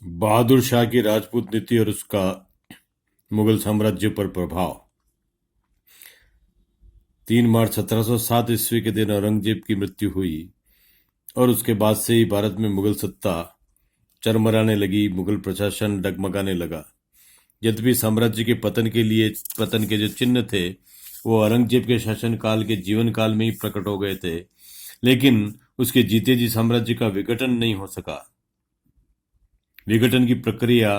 बहादुर शाह की राजपूत नीति और उसका मुगल साम्राज्य पर प्रभाव। 3 मार्च 1707 ईस्वी के दिन औरंगजेब की मृत्यु हुई और उसके बाद से ही भारत में मुगल सत्ता चरमराने लगी, मुगल प्रशासन डगमगाने लगा। यद्यपि साम्राज्य के पतन के जो चिन्ह थे वो औरंगजेब के शासनकाल के जीवन काल में ही प्रकट हो गए थे, लेकिन उसके जीते जी साम्राज्य का विघटन नहीं हो सका। विघटन की प्रक्रिया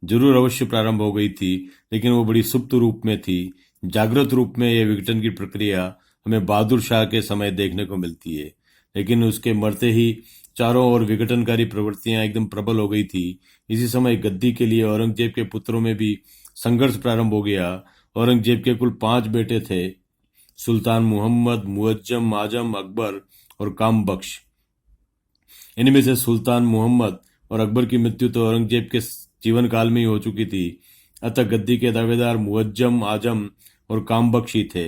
जरूर अवश्य प्रारंभ हो गई थी, लेकिन वो बड़ी सुप्त रूप में थी। जागृत रूप में यह विघटन की प्रक्रिया हमें बहादुर शाह के समय देखने को मिलती है, लेकिन उसके मरते ही चारों ओर विघटनकारी प्रवृत्तियां एकदम प्रबल हो गई थी। इसी समय गद्दी के लिए औरंगजेब के पुत्रों में भी संघर्ष प्रारंभ हो गया। औरंगजेब के कुल 5 बेटे थे, सुल्तान मुहम्मद, मुअज्जम, आजम, अकबर और कामबख्श। इनमें से सुल्तान मुहम्मद और अकबर की मृत्यु तो औरंगजेब के जीवन काल में ही हो चुकी थी, अतः गद्दी के दावेदार मुअज्जम, आजम और कामबख्श ही थे।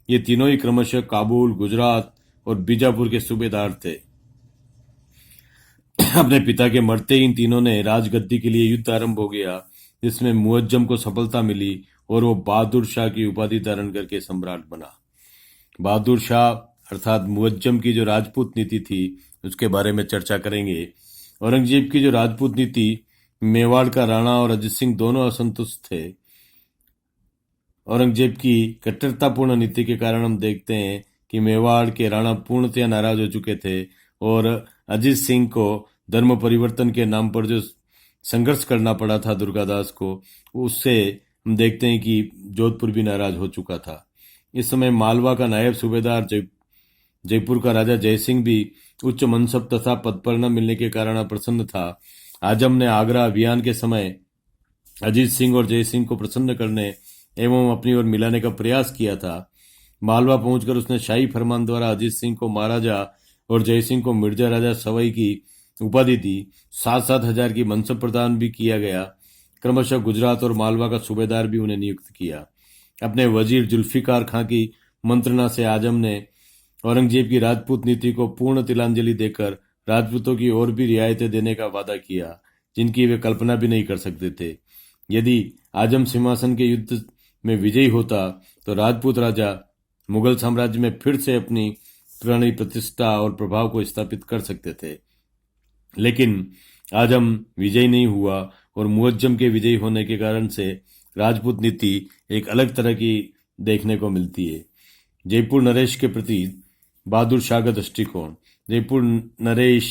ये तीनों ही क्रमशः काबुल, गुजरात और बीजापुर के सूबेदार थे। अपने पिता के मरते ही इन तीनों ने राजगद्दी के लिए युद्ध आरंभ हो गया, जिसमें मुअज्जम को सफलता मिली और वो बहादुर शाह की उपाधि धारण करके सम्राट बना। बहादुर शाह अर्थात मुअज्जम की जो राजपूत नीति थी उसके बारे में चर्चा करेंगे। औरंगजेब की जो राजपूत नीति, मेवाड़ का राणा और अजित सिंह दोनों असंतुष्ट थे। औरंगजेब की कट्टरतापूर्ण नीति के कारण हम देखते हैं कि मेवाड़ के राणा पूर्णतया नाराज हो चुके थे और अजित सिंह को धर्म परिवर्तन के नाम पर जो संघर्ष करना पड़ा था दुर्गादास को, उससे हम देखते हैं कि जोधपुर भी नाराज हो चुका था। इस समय मालवा का नायब सूबेदार जयपुर का राजा जयसिंह भी उच्च मनसब तथा पद पर न मिलने के कारण अप्रसन्न था। आजम ने आगरा अभियान के समय अजीत सिंह और जयसिंह को प्रसन्न करने एवं अपनी ओर मिलाने का प्रयास किया था। मालवा पहुंचकर उसने शाही फरमान द्वारा अजीत सिंह को महाराजा और जयसिंह को मिर्जा राजा सवाई की उपाधि दी। 7-7 हजार की मनसब प्रदान भी किया गया। क्रमशः गुजरात और मालवा का सूबेदार भी उन्हें नियुक्त किया। अपने वजीर जुल्फिकार खां की मंत्रणा से आजम ने औरंगजेब की राजपूत नीति को पूर्ण तिलांजलि देकर राजपूतों की और भी रियायतें देने का वादा किया, जिनकी वे कल्पना भी नहीं कर सकते थे। यदि आजम सिंहासन के युद्ध में विजयी होता तो राजपूत राजा मुगल साम्राज्य में फिर से अपनी पुरानी प्रतिष्ठा और प्रभाव को स्थापित कर सकते थे। लेकिन आजम विजयी नहीं हुआ और मुअज्जम के विजयी होने के कारण से राजपूत नीति एक अलग तरह की देखने को मिलती है। जयपुर नरेश के प्रति बहादुर शाह का दृष्टिकोण। जयपुर नरेश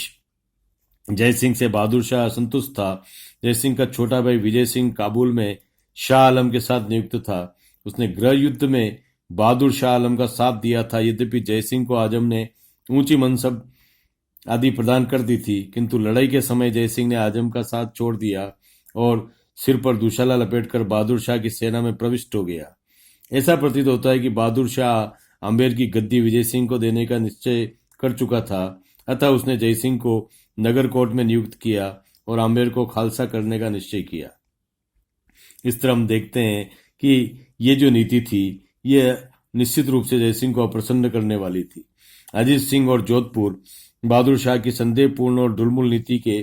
जयसिंह से बहादुर शाह असंतुष्ट था। जयसिंह का छोटा भाई विजय सिंह काबुल में शाह आलम के साथ नियुक्त था। उसने गृह युद्ध में बहादुर शाह आलम का साथ दिया था। यद्यपि जयसिंह को आजम ने ऊंची मनसब आदि प्रदान कर दी थी, किंतु लड़ाई के समय जयसिंह ने आजम का साथ छोड़ दिया और सिर पर दुशाला लपेटकर बहादुर शाह की सेना में प्रविष्ट हो गया। ऐसा प्रतीत होता है कि बहादुर शाह आम्बेर की गद्दी विजय सिंह को देने का निश्चय कर चुका था, अतः उसने जयसिंह को नगर कोर्ट में नियुक्त किया और आम्बेर को खालसा करने का निश्चय किया। इस तरह हम देखते हैं कि ये जो नीति थी ये निश्चित रूप से जयसिंह को अप्रसन्न करने वाली थी। अजीत सिंह और जोधपुर बहादुर शाह की संदेहपूर्ण और दुलमुल नीति के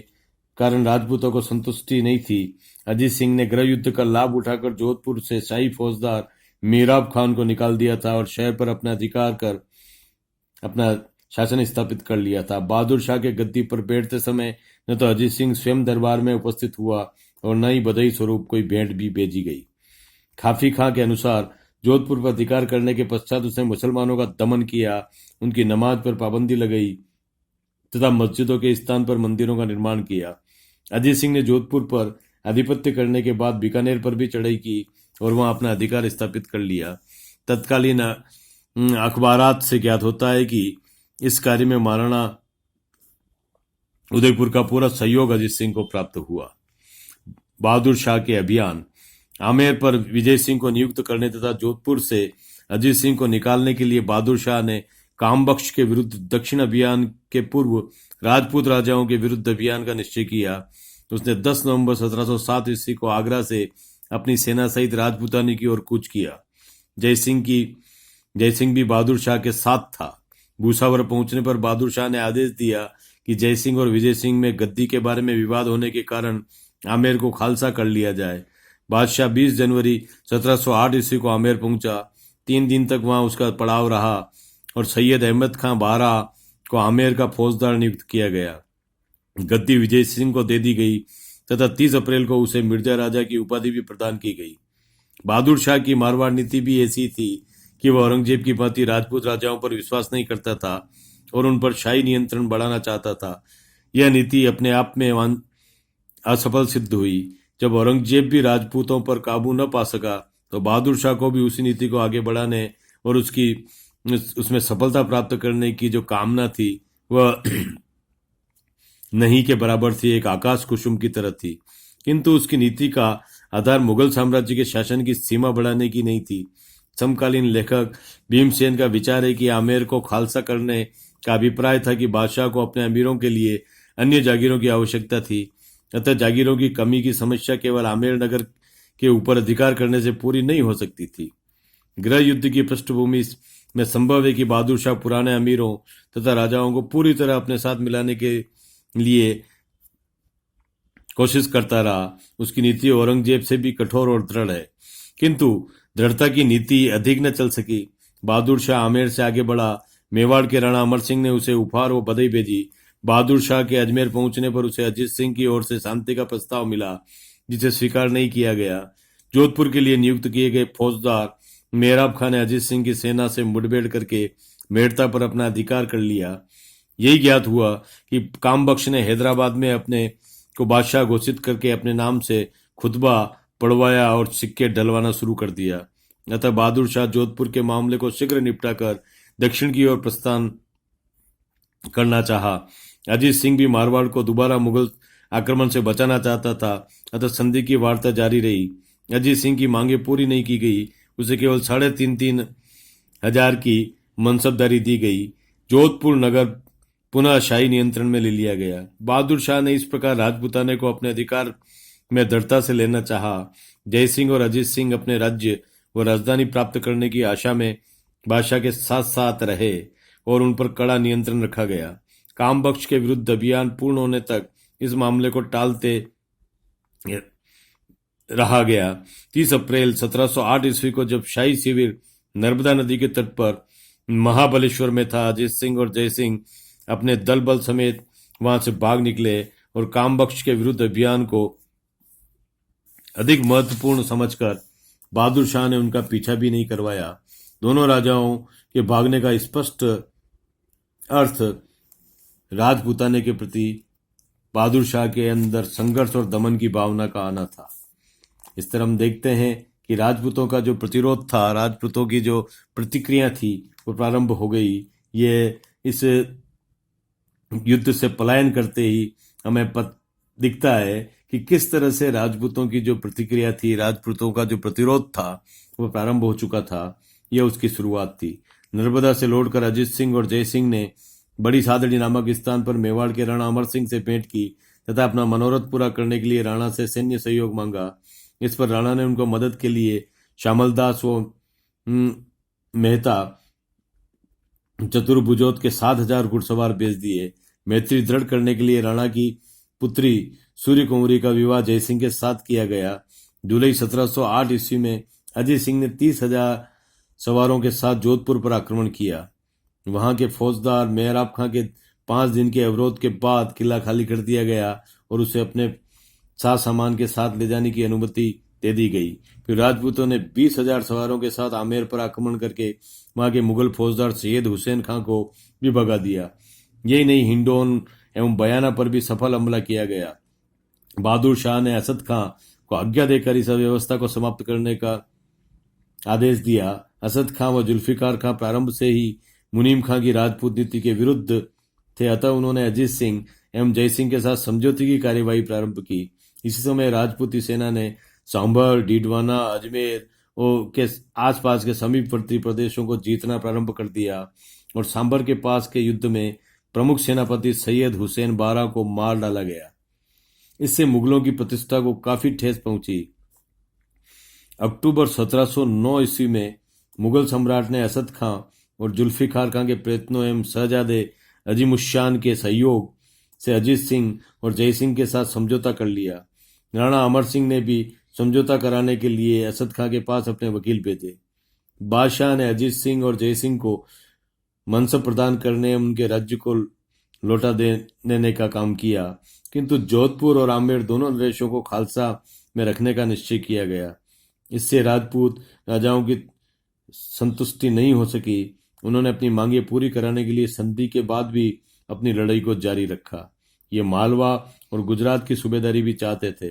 कारण राजपूतों को संतुष्टि नहीं थी। अजीत सिंह ने गृह युद्ध का लाभ उठाकर जोधपुर से शाही फौजदार मीराब खान को निकाल दिया था और शहर पर अपना अधिकार कर अपना शासन स्थापित कर लिया था। बहादुर शाह के गद्दी पर बैठते समय न तो अजीत सिंह स्वयं दरबार में उपस्थित हुआ और न ही बधाई स्वरूप कोई भेंट भी भेजी गई। खाफी खां के अनुसार जोधपुर पर अधिकार करने के पश्चात उसने मुसलमानों का दमन किया, उनकी नमाज पर पाबंदी लगाई तथा मस्जिदों के स्थान पर मंदिरों का निर्माण किया। अजीत सिंह ने जोधपुर पर आधिपत्य करने के बाद बीकानेर पर भी चढ़ाई की और वहां अपना अधिकार स्थापित कर लिया। तत्कालीन अखबारात से ज्ञात होता है कि इस कार्य में महाराणा उदयपुर का पूरा सहयोग अजीत सिंह को प्राप्त हुआ। बहादुर शाह के अभियान। आमेर पर विजय सिंह को नियुक्त करने तथा जोधपुर से अजीत सिंह को निकालने के लिए बहादुर शाह ने कामबख्श के विरुद्ध दक्षिण अभियान के पूर्व राजपूत राजाओं के विरुद्ध अभियान का निश्चय किया। उसने 10 नवंबर 1707 ईस्वी को आगरा से अपनी सेना सहित राजपूतानी की ओर कूच किया। जयसिंह भी बहादुर शाह के साथ था। भूसावर पहुंचने पर बहादुर शाह ने आदेश दिया कि जयसिंह और विजय सिंह में गद्दी के बारे में विवाद होने के कारण आमेर को खालसा कर लिया जाए। बादशाह 20 जनवरी 1708 ईस्वी को आमेर पहुंचा। 3 दिन तक वहां उसका पड़ाव रहा और सैयद अहमद खां बारा को आमेर का फौजदार नियुक्त किया गया। गद्दी विजय सिंह को दे दी गई तथा 30 अप्रैल को उसे मिर्जा राजा की उपाधि भी प्रदान की गई। बहादुर शाह की मारवाड़ नीति भी ऐसी थी कि वह औरंगजेब की भांति राजपूत राजाओं पर विश्वास नहीं करता था और उन पर शाही नियंत्रण बढ़ाना चाहता था। यह नीति अपने आप में असफल सिद्ध हुई। जब औरंगजेब भी राजपूतों पर काबू न पा सका तो बहादुर शाह को भी उसी नीति को आगे बढ़ाने और उसमें सफलता प्राप्त करने की जो कामना थी वह नहीं के बराबर थी, एक आकाश कुसुम की तरह थी। किंतु उसकी नीति का आधार मुगल साम्राज्य के शासन की सीमा बढ़ाने की नहीं थी। समकालीन लेखक भीमसेन का विचार है कि आमेर को खालसा करने का अभिप्राय था कि बादशाह को अपने अमीरों के लिए अन्य जागीरों की आवश्यकता थी। अतः जागीरों की कमी की समस्या केवल आमेर नगर के ऊपर अधिकार करने से पूरी नहीं हो सकती थी। गृह युद्ध की पृष्ठभूमि में संभव है कि बहादुर शाह पुराने अमीरों तथा राजाओं को पूरी तरह अपने साथ मिलाने के लिए कोशिश करता रहा। उसकी नीति औरंगजेब से भी कठोर और दृढ़ है, किंतु दृढ़ता की नीति अधिक न चल सकी। बहादुर शाह आमेर से आगे बढ़ा। मेवाड़ के राणा अमर सिंह ने उसे उपहार व बधाई भेजी। बहादुर शाह के अजमेर पहुंचने पर उसे अजीत सिंह की ओर से शांति का प्रस्ताव मिला, जिसे स्वीकार नहीं किया गया। जोधपुर के लिए नियुक्त किए गए फौजदार मेहराब खां ने अजीत सिंह की सेना से मुठभेड़ करके मेड़ता पर अपना अधिकार कर लिया। यही ज्ञात हुआ कि कामबख्श ने हैदराबाद में अपने को बादशाह घोषित करके अपने नाम से खुतबा पढ़वाया और सिक्के डलवाना शुरू कर दिया। अतः बहादुर शाह जोधपुर के मामले को शीघ्र निपटाकर दक्षिण की ओर प्रस्थान करना चाहा। अजीत सिंह भी मारवाड़ को दोबारा मुगल आक्रमण से बचाना चाहता था। अतः संधि की वार्ता जारी रही। अजीत सिंह की मांगे पूरी नहीं की गई। उसे केवल 3,500 हजार की मनसबदारी दी गई। जोधपुर नगर पुनः शाही नियंत्रण में ले लिया गया। बहादुर शाह ने इस प्रकार राजपुताने को अपने अधिकार में दृढ़ता से लेना चाहा। जय सिंह और अजीत सिंह अपने राज्य व राजधानी प्राप्त करने की आशा में बादशाह के साथ साथ रहे और उन पर कड़ा नियंत्रण रखा गया। कामबख्श के विरुद्ध अभियान पूर्ण होने तक इस मामले को टालते रहा गया। 30 अप्रैल 1708 ईस्वी को जब शाही शिविर नर्मदा नदी के तट पर महाबलेश्वर में था, अजीत सिंह और जय सिंह अपने दल बल समेत वहां से भाग निकले और कामबख्श के विरुद्ध अभियान को अधिक महत्वपूर्ण समझकर बहादुर शाह ने उनका पीछा भी नहीं करवाया। दोनों राजाओं के भागने का स्पष्ट अर्थ राजपुताने के प्रति बहादुर शाह के अंदर संघर्ष और दमन की भावना का आना था। इस तरह हम देखते हैं कि राजपूतों का जो प्रतिरोध था, राजपूतों की जो प्रतिक्रिया थी, वो प्रारंभ हो गई। ये इस युद्ध से पलायन करते ही हमें दिखता है कि किस तरह से राजपूतों की जो प्रतिक्रिया थी, राजपूतों का जो प्रतिरोध था, वो प्रारंभ हो चुका था। यह उसकी शुरुआत थी। नर्मदा से लौटकर अजीत सिंह और जय सिंह ने बड़ी सादड़ी नामक स्थान पर मेवाड़ के राणा अमर सिंह से भेंट की तथा अपना मनोरथ पूरा करने के लिए राणा से सैन्य सहयोग मांगा। इस पर राणा ने उनको मदद के लिए श्यामलदास व मेहता चतुर्भुजोत के 7,000 घुड़सवार भेज दिए। मैत्री दृढ़ करने के लिए राणा की पुत्री सूर्य कुंवरी का विवाह जयसिंह के साथ किया गया। जुलाई 1708 ईस्वी में अजीत सिंह ने 30,000 सवारों के साथ जोधपुर पर आक्रमण किया। वहां के फौजदार मेहराब खां के 5 दिन के अवरोध के बाद किला खाली कर दिया गया और उसे अपने साथ सामान के साथ ले जाने की अनुमति दे दी गई। फिर राजपूतों ने 20,000 सवारों के साथ आमेर पर आक्रमण करके वहां के मुगल फौजदार सैयद हुसैन खां को भी भगा दिया। यही नहीं, हिंडोन एवं बयाना पर भी सफल हमला किया गया। बहादुर शाह ने असद खां को आज्ञा देकर इस अव्यवस्था को समाप्त करने का आदेश दिया। असद खां व जुल्फिकार खां प्रारंभ से ही मुनीम खां की राजपूत नीति के विरुद्ध थे। अतः उन्होंने अजीत सिंह एवं जय सिंह के साथ समझौते की कार्यवाही प्रारंभ की। इसी समय राजपूती सेना ने सांभर, डीडवाना, अजमेर के आसपास के समीपवर्ती प्रदेशों को जीतना प्रारंभ कर दिया और सांभर के पास के युद्ध में प्रमुख सेनापति सैयद हुसैन बारा को मार डाला गया। इससे मुगलों की प्रतिष्ठा को काफी ठेस पहुंची। अक्टूबर 1709 ईस्वी में मुगल सम्राट ने असद खां और जुल्फिकार खां के प्रयत्नों एवं शहजादे अजीमुशान के सहयोग से अजीत सिंह और जय सिंह के साथ समझौता कर लिया। राणा अमर सिंह ने भी समझौता कराने के लिए असद खां के पास अपने वकील भेजे। बादशाह ने अजीत सिंह और जय सिंह को मनसब प्रदान करने उनके राज्य को लौटा देने का काम किया, किंतु जोधपुर और आमेर दोनों नरेशों को खालसा में रखने का निश्चय किया गया। इससे राजपूत राजाओं की संतुष्टि नहीं हो सकी। उन्होंने अपनी मांगे पूरी कराने के लिए संधि के बाद भी अपनी लड़ाई को जारी रखा। ये मालवा और गुजरात की सूबेदारी भी चाहते थे।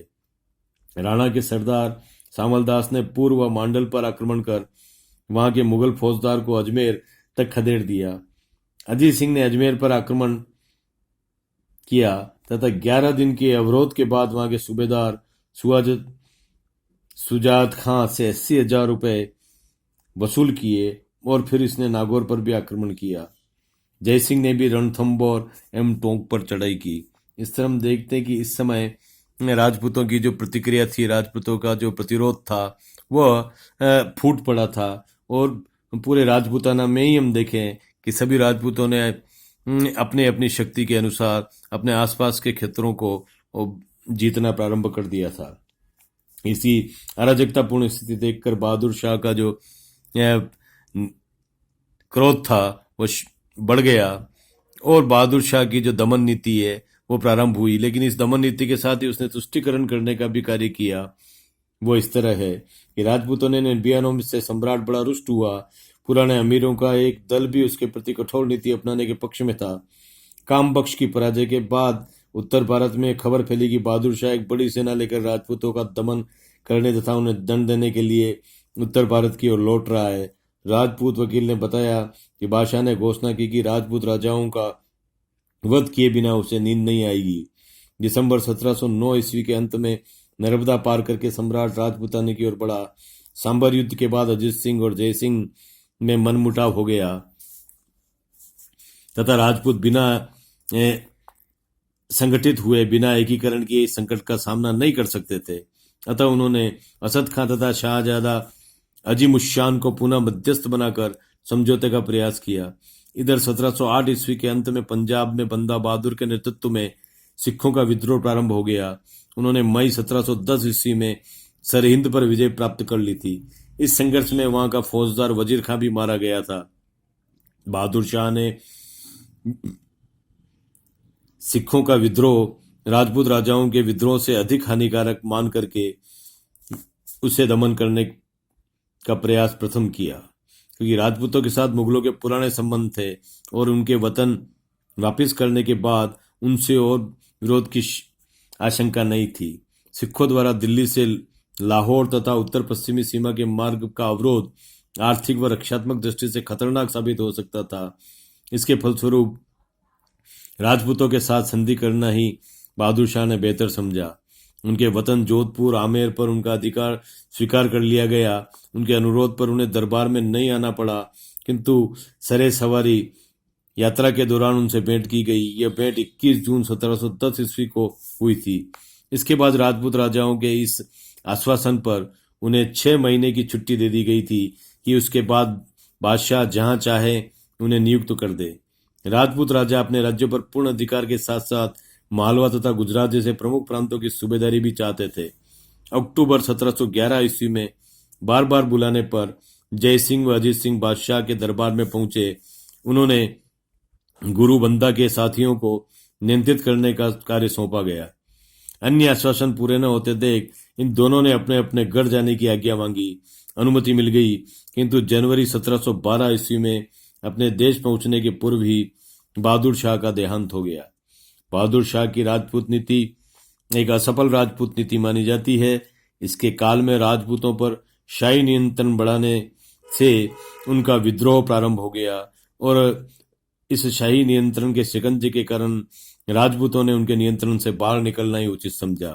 राणा के सरदार सामलदास ने पूर्व मांडल पर आक्रमण कर वहां के मुगल फौजदार को अजमेर तक खदेड़ दिया। अजीत सिंह ने अजमेर पर आक्रमण किया तथा 11 दिन के अवरोध के बाद वहां के सूबेदार सुजात खां से 80,000 रुपए वसूल किए और फिर इसने नागौर पर भी आक्रमण किया। जय सिंह ने भी रणथंबोर एवं टोंक पर चढ़ाई की। इस तरह हम देखते हैं कि इस समय राजपूतों की जो प्रतिक्रिया थी, राजपूतों का जो प्रतिरोध था, वह फूट पड़ा था। और पूरे राजपूताना में ही हम देखें कि सभी राजपूतों ने अपने अपनी शक्ति के अनुसार अपने आसपास के क्षेत्रों को जीतना प्रारंभ कर दिया था। इसी अराजकतापूर्ण स्थिति देखकर बहादुर शाह का जो क्रोध था वो बढ़ गया और बहादुर शाह की जो दमन नीति है वो प्रारंभ हुई। लेकिन इस दमन नीति के साथ ही उसने तुष्टिकरण करने का भी कार्य किया। वो इस तरह है कि राजपूतों ने निर्भियानों से सम्राट बड़ा रुष्ट हुआ। पुराने अमीरों का एक दल भी उसके प्रति कठोर नीति अपनाने के पक्ष में था। काम बख्श की पराजय के बाद उत्तर भारत में खबर फैली कि बहादुर शाह एक बड़ी सेना लेकर राजपूतों का दमन करने तथा उन्हें दंड देने के लिए उत्तर भारत की ओर लौट रहा है। राजपूत वकील ने बताया कि बादशाह ने घोषणा की कि राजपूत राजाओं का वध किए बिना उसे नींद नहीं आएगी। दिसंबर 1709 ईस्वी के अंत में नर्मदा पार करके सम्राट राजपूताने की ओर बढ़ा। सांबर युद्ध के बाद अजीत सिंह और जय सिंह में मनमुटाव हो गया तथा राजपूत बिना संगठित हुए बिना एकीकरण किए इस संकट का सामना नहीं कर सकते थे। अतः उन्होंने असद खां तथा शाहजादा अजीमुशान को पुनः मध्यस्थ बनाकर समझौते का प्रयास किया। इधर 1708 ईस्वी के अंत में पंजाब में बंदा बहादुर के नेतृत्व में सिखों का विद्रोह प्रारंभ हो गया। उन्होंने मई 1710 ईस्वी में सरहिंद पर विजय प्राप्त कर ली थी। इस संघर्ष में वहां का फौजदार वजीर खां भी मारा गया था। बहादुर शाह ने सिखों का विद्रोह राजपूत राजाओं के विद्रोह से अधिक हानिकारक मान करके उसे दमन करने का प्रयास प्रथम किया, क्योंकि राजपूतों के साथ मुगलों के पुराने संबंध थे और उनके वतन वापस करने के बाद उनसे और विरोध की आशंका नहीं थी। सिखों द्वारा दिल्ली से लाहौर तथा उत्तर पश्चिमी सीमा के मार्ग का अवरोध आर्थिक व रक्षात्मक दृष्टि से खतरनाक साबित हो सकता था। इसके फलस्वरूप राजपूतों के साथ संधि करना ही बहादुर शाह ने बेहतर समझा। उनके वतन जोधपुर आमेर पर उनका अधिकार स्वीकार कर लिया गया। उनके अनुरोध पर उन्हें दरबार में नहीं आना पड़ा, किंतु सरे सवारी यात्रा के दौरान उनसे भेंट की गई। यह भेंट 21 जून 1710 ईस्वी को हुई थी। इसके बाद राजपूत राजाओं के इस आश्वासन पर उन्हें 6 महीने की छुट्टी दे दी गई थी कि उसके बाद बादशाह जहां चाहे उन्हें नियुक्त कर दे। राजपूत राजा अपने राज्यों पर पूर्ण अधिकार के साथ साथ मालवा तथा गुजरात जैसे प्रमुख प्रांतों की सूबेदारी भी चाहते थे। अक्टूबर 1711 ईस्वी में बार बार बुलाने पर जय सिंह व अजीत सिंह बादशाह के दरबार में पहुंचे। उन्होंने गुरु बंदा के साथियों को नियंत्रित करने का कार्य सौंपा गया। अन्य आश्वासन पूरे न होते देख इन दोनों ने अपने अपने घर जाने की आज्ञा मांगी। अनुमति मिल गई, किंतु जनवरी 1712 ईस्वी में अपने देश पहुंचने के पूर्व ही बहादुर शाह का देहांत हो गया। बहादुर शाह की राजपूत नीति एक असफल राजपूत नीति मानी जाती है। इसके काल में राजपूतों पर शाही नियंत्रण बढ़ाने से उनका विद्रोह प्रारंभ हो गया और इस शाही नियंत्रण के शिकंजे के कारण राजपूतों ने उनके नियंत्रण से बाहर निकलना ही उचित समझा।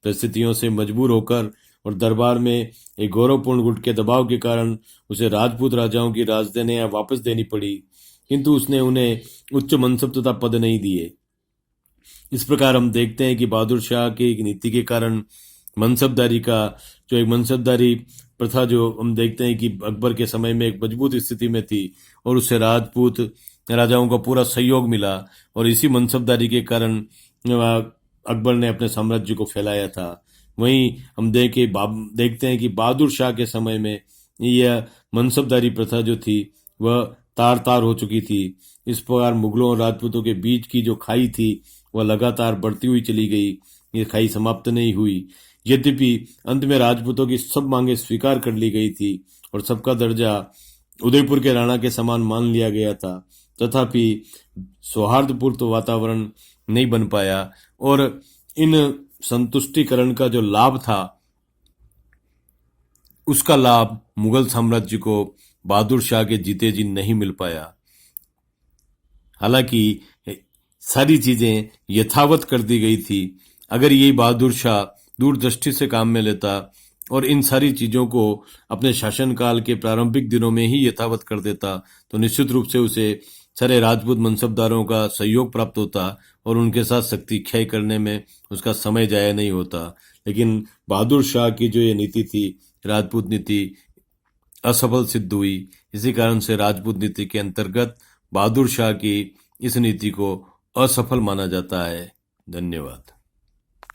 परिस्थितियों से मजबूर होकर और दरबार में एक गौरवपूर्ण गुट के दबाव के कारण उसे राजपूत राजाओं की राजधानियां वापस देनी पड़ी, किंतु उसने उन्हें उच्च मनसब तथा पद नहीं दिए। इस प्रकार हम देखते हैं कि बहादुर शाह की एक नीति के कारण मनसबदारी का जो एक मनसबदारी प्रथा जो हम देखते हैं कि अकबर के समय में एक मजबूत स्थिति में थी और उससे राजपूत राजाओं का पूरा सहयोग मिला और इसी मनसबदारी के कारण अकबर ने अपने साम्राज्य को फैलाया था। वहीं हम देखते हैं कि बहादुर शाह के समय में यह मनसबदारी प्रथा जो थी वह तार तार हो चुकी थी। इस प्रकार मुगलों और राजपूतों के बीच की जो खाई थी वह लगातार बढ़ती हुई चली गई। ये खाई समाप्त नहीं हुई। यद्यपि अंत में राजपूतों की सब मांगे स्वीकार कर ली गई थी और सबका दर्जा उदयपुर के राणा के समान मान लिया गया था, तथापि सौहार्दपूर्ण वातावरण नहीं बन पाया और इन संतुष्टिकरण का जो लाभ था उसका लाभ मुगल साम्राज्य को बहादुर शाह के जीते जी नहीं मिल पाया। हालांकि सारी चीजें यथावत कर दी गई थी। अगर यही बहादुर शाह दूरदृष्टि से काम में लेता और इन सारी चीजों को अपने शासनकाल के प्रारंभिक दिनों में ही यथावत कर देता तो निश्चित रूप से उसे सारे राजपूत मनसबदारों का सहयोग प्राप्त होता और उनके साथ शक्ति क्षय करने में उसका समय जाया नहीं होता। लेकिन बहादुर शाह की जो ये नीति थी, राजपूत नीति, असफल सिद्ध हुई। इसी कारण से राजपूत नीति के अंतर्गत बहादुर शाह की इस नीति को असफल माना जाता है। धन्यवाद।